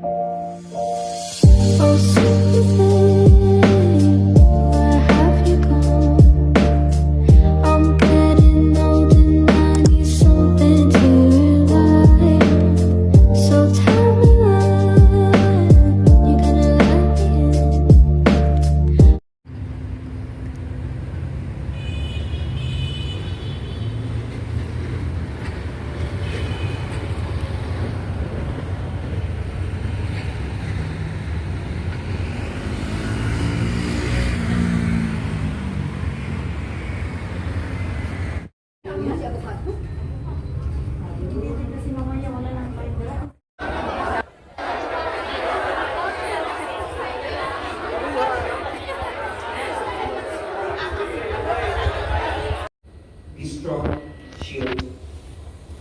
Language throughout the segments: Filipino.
Oh, sympathy, where have you gone? I'm getting old and I need something to rely on. So tell me when you're gonna let me in. Be strong, shield,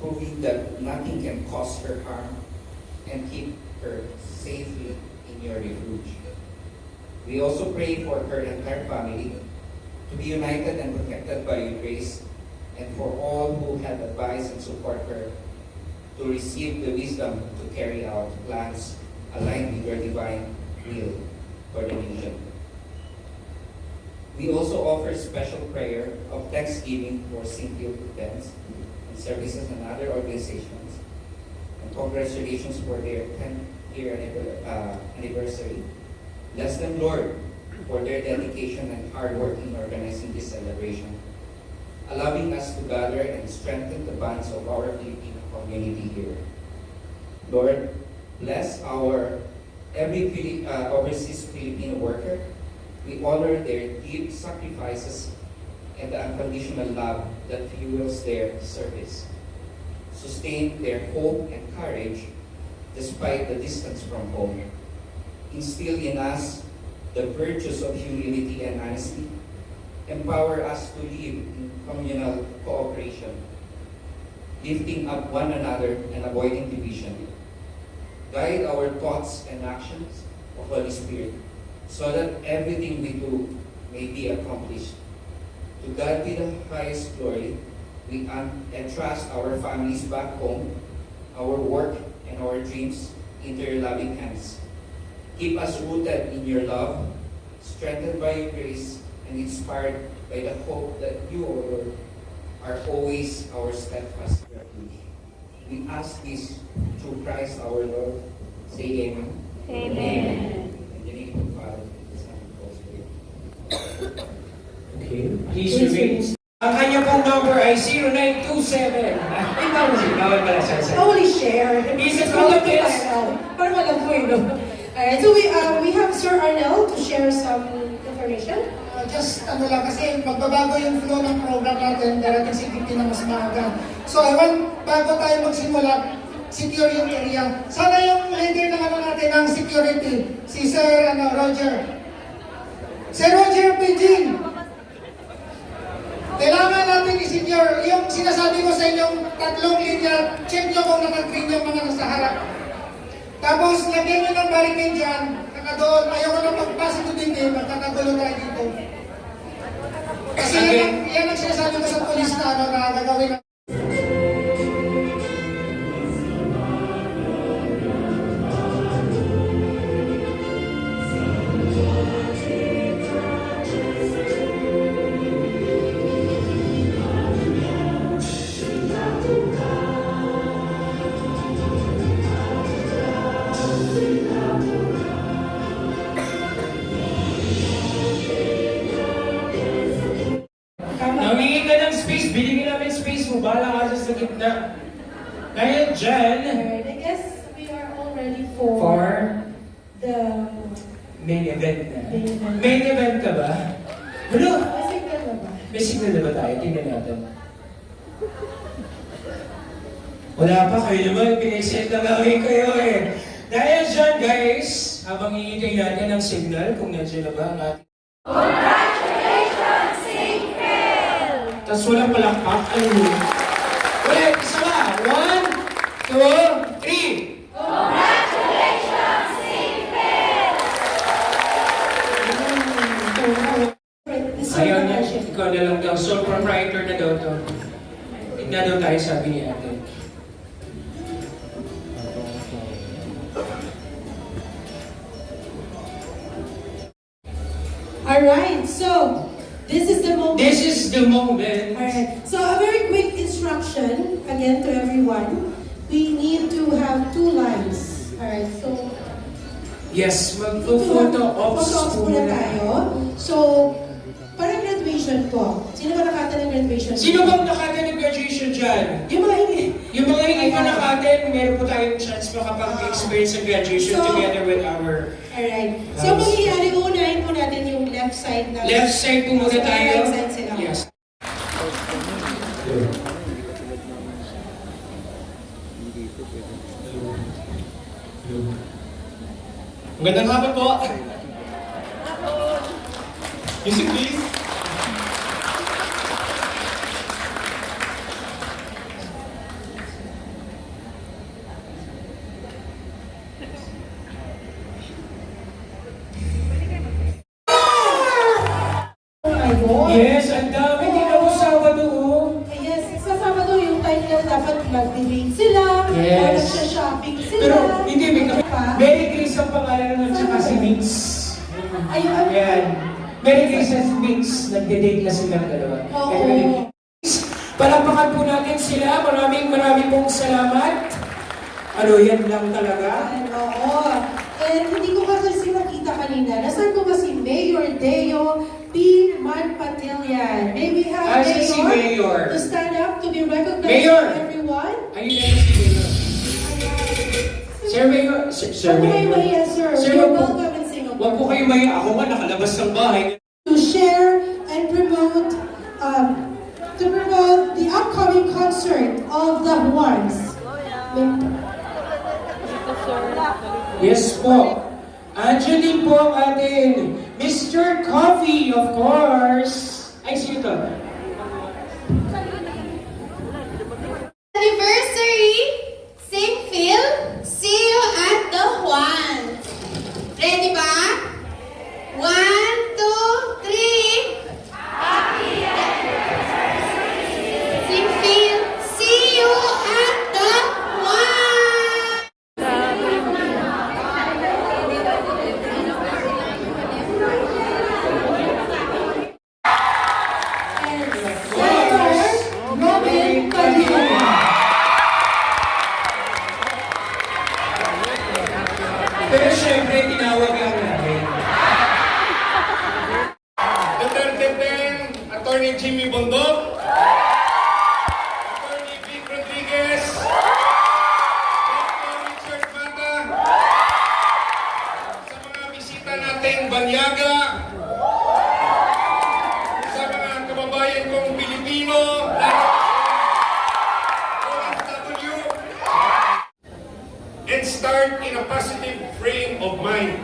proving that nothing can cause her harm, and keep her safely in your refuge. We also pray for her entire family to be united and protected by your grace, and for all who have advised and support her to receive the wisdom to carry out plans aligned with your divine will for the nation. We also offer special prayer of thanksgiving for St. Philip events and services and other organizations, and congratulations for their 10th-year anniversary. Bless them, Lord, for their dedication and hard work in organizing this celebration, allowing us to gather and strengthen the bonds of our Filipino community here. Lord, bless every overseas Filipino worker. We honor their deep sacrifices and the unconditional love that fuels their service. Sustain their hope and courage despite the distance from home. Instill in us the virtues of humility and honesty. Empower us to live in communal cooperation, lifting up one another and avoiding division. Guide our thoughts and actions of Holy Spirit, so that everything we do may be accomplished. To God be the highest glory. We entrust our families back home, our work, and our dreams into your loving hands. Keep us rooted in your love, strengthened by your grace, and inspired by the hope that you, O Lord, are always our steadfast refuge. We ask this through Christ our Lord. Say amen. Amen. In the name of the Father, and the Son, and the Holy Spirit. Okay, please remain. Ang kanya pong number ay 0927. Bawal pala siya. Only share. Isip ko lang this. Parang alam ko yun, no? Alright, so we have Sir Arnel to share some information. Just ano lang kasi magbabago yung flow ng program natin, darating si Vicky na mas maaga. So I want, bago tayo magsimula, secure yung area. Sana yung leader ng ano natin ng security, si Sir Roger. Sir Roger Beijing. Kailangan natin i-secure. Yung sinasabi ko sa inyong tatlong linya, check nyo kung naka-green yung mga nasa harap. Tapos, lagyan nyo ng barricade dyan, nakadoon. Ayaw ko na magpasa ito din, magkakagulo tayo dito. Kasi yan ang sinasabi ko sa polis na ano na gagawin. Namingin ka ng space, binigyan namin space mo, bahala ka sa gitna. Kaya dyan, Alright, I guess we are all ready for for the main event na. Main event. Main event ka ba? Ano? signal na ba? May signal na ba tayo? Tingnan natin. Wala pa kayo naman, piniset na namin kayo eh. Dahil dyan guys, habang hihintay natin ang signal, kung nandiyan na ba ang ating... Congratulations, St. Phil! Tapos walang palakpak. Ulit, isa ba? 1, 2, 3. Congratulations, St. Phil! Ayaw niya, ikaw na lang daw. Sole proprietor na daw to. Tignan daw tayo, sabi ni ate. Alright, so this is the moment. This is the moment. Alright, so a very quick instruction again to everyone. We need to have 2 lines. Alright, so Yes, mag-photo ops photo-ops muna tayo. So, para graduation po. Sino ba nakata ng graduation? Sino bang nakata ng graduation dyan? Yung mga Yung mga hindi pa nakatin, meron po tayong chance makapag-experience ng graduation So, together with our Alright. So, mangyayari, uunahin po natin yung left side na... left side po muna So, tayo. right side sila. Yes. Magandang hapon po. Music please. Oh my God! Yes, ang dami din ako Sabado. Oh. Yes, sa Sabado yung time na dapat mag-debate sila, Yes. o nagsha-shopping sila. Pero hindi, Pa? Mary Grace ang pangalan nun, tsaka si Mix. Ayun, ano? Ayan. Mary Grace and Mix, nagde-date na silang dalawa. Oo. Palakpakan po natin sila. Maraming pong salamat. Ano, yan lang talaga. Oo. And hindi ko kasi nakita kanina. Nasaan ko ba si Mayor Deo P. Manpatilyan? May we have Asan si Mayor? to stand up to be recognized Mayor! by everyone? Ayun na si Mayor. Sir Mayor. Sir Huwag po kayo Mayor. mahiya, sir. Sir, You're wag po- welcome in Singapore. Huwag po kayo maya. Ako nga nakalabas ng bahay. To share and promote the upcoming concert of the Juans. Yes po. Angeline po ang atin. Mr. Coffee, of course. Ay, sino to? Anniversary, St. Phil, see you at the Juan. Ready ba? 1, 2, 3. St. Phil, see you at the Juan. And Senator Robin Padilla. Pero syempre, tinawag lang natin. Duterte Ben, Attorney Jimmy Bondok, Attorney Vic Rodriguez, Dr. Richard Mata, sa mga bisita nating Banyaga, sa mga kababayan kong Pilipino, OFW, and start in a positive frame of mind.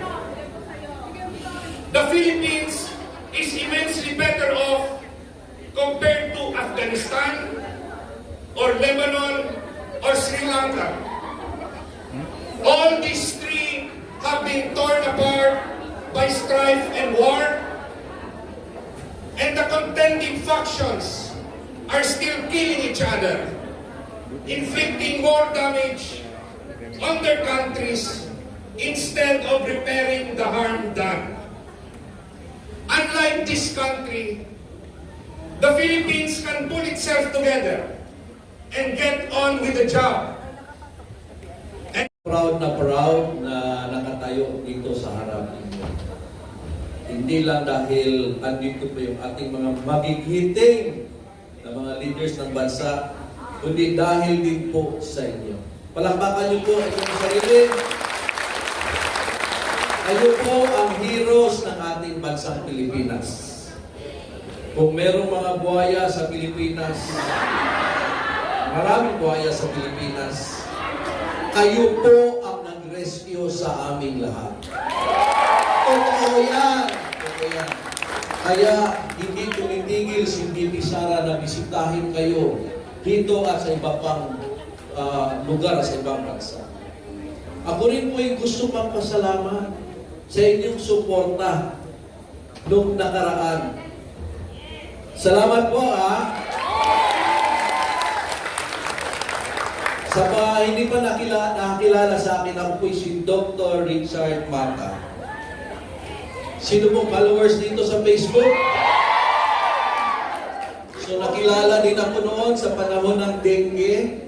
The Philippines is immensely better off compared to Afghanistan or Lebanon or Sri Lanka. All these three have been torn apart by strife and war, and the contending factions are still killing each other, inflicting more damage on their countries instead of repairing the harm done. Unlike this country, the Philippines can pull itself together and get on with the job. Proud na nakatayo dito sa harap ninyo. Hindi lang dahil andito po yung ating mga magigiting na mga leaders ng bansa, kundi dahil din po sa inyo. Palakpakan niyo po ang inyong sarili. Kayo po ang heroes ng ating bansang Pilipinas. Kung merong mga buhaya sa Pilipinas, maraming buhaya sa Pilipinas, kayo po ang nag-rescue sa aming lahat. Totoo yan. Totoo yan. Kaya hindi tumitigil si Bibi Sara na bisitahin kayo dito at sa iba pang lugar sa ibang bansa. Ako rin po yung gusto magpasalamat sa inyong suporta nung nakaraan. Salamat po Sa mga hindi pa nakilala sa akin, ako po si Dr. Richard Mata. Sino mong followers dito sa Facebook? So nakilala din ako noon sa panahon ng dengue.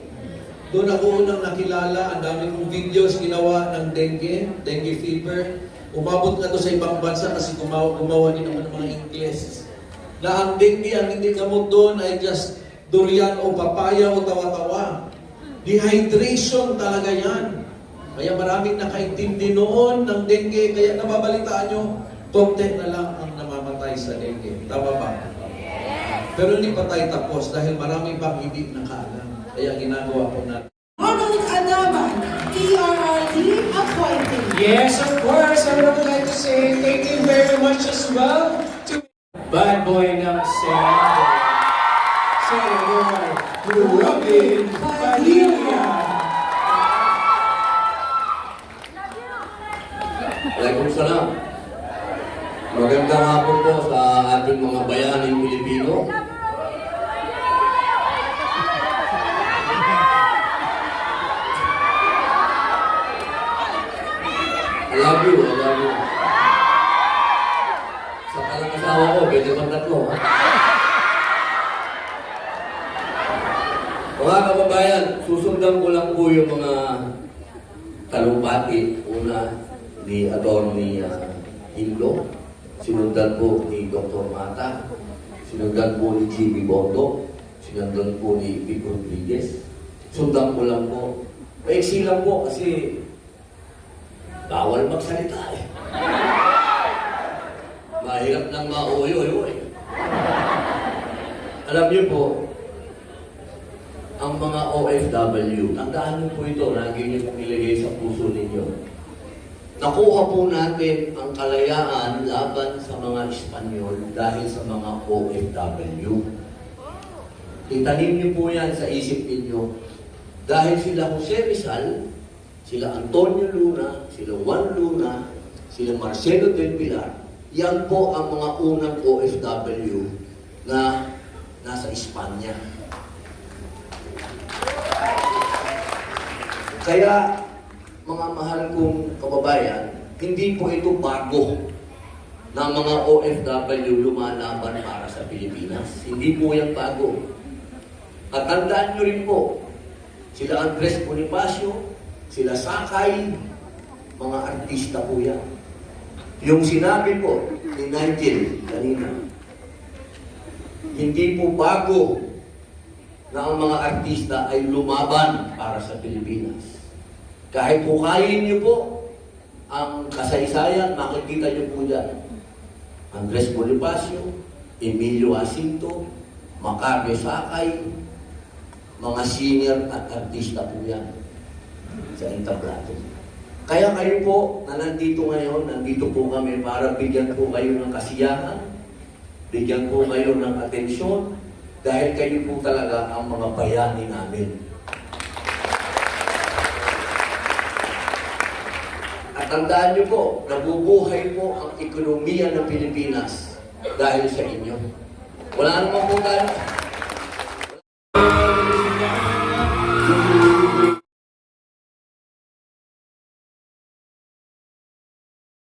Doon ako unang nakilala, ang dami kong videos ginawa ng dengue fever. Umabot na to sa ibang bansa kasi gumawa din ako ng mga Ingles. Na ang dengue, ang hindi gamot doon ay just durian o papaya o tawa-tawa. Dehydration talaga yan. Kaya maraming nakaintindi noon ng dengue, kaya nababalitaan nyo, konti na lang ang namamatay sa dengue. Tama ba? Pero hindi pa tayo tapos dahil marami pang hindi nakaalam. Kaya ginagawa po natin. Ronald Adaman, TRRT appointed. Yes, of course. I would like to say thank you very much as well to bad boy ng Senator Robin Padilla. Waalaikumsalam. Magandang hapon po sa ating mga bayaning Pilipino. I love you. Sa palang asawa ko, pwede bang tatlo, ha? Mga kababayan, susundan ko lang po yung mga talumpati. Una, ni Atty. Indo, sinundan po ni Dr. Mata, sinundan po ni Jimmy Bondo, sinundan po ni Vic Rodriguez. Sundan ko lang po. Paiksi lang po kasi bawal magsalita eh. Mahirap nang mauyo-uyo. Alam niyo po, ang mga OFW, tandaan niyo po ito, lagi niyo pong ilagay sa puso ninyo. Nakuha po natin ang kalayaan laban sa mga Espanyol dahil sa mga OFW. Itanim niyo po yan sa isip ninyo. Dahil sila Jose Rizal, sila Antonio Luna, sila Juan Luna, sila Marcelo del Pilar, yan po ang mga unang OFW na nasa Espanya. Kaya, mga mahal kong kababayan, hindi po ito bago na mga OFW lumalaban para sa Pilipinas. Hindi po yan bago. At tandaan nyo rin po, sila Andres Bonifacio, sila Sakay, mga artista po yan. Yung sinabi po ni Nigel kanina, hindi po bago na ang mga artista ay lumaban para sa Pilipinas. Kahit hukayin niyo po ang kasaysayan, makikita niyo po dyan. Andres Bonifacio, Emilio Jacinto, Macario Sakay, mga senior at artista po yan sa entablado. Kaya kayo po na nandito ngayon, nandito po kami para bigyan po kayo ng kasiyahan, bigyan po kayo ng atensyon, dahil kayo po talaga ang mga bayani namin. At tandaan niyo po, nabubuhay po ang ekonomiya ng Pilipinas dahil sa inyo. Wala naman po tayo.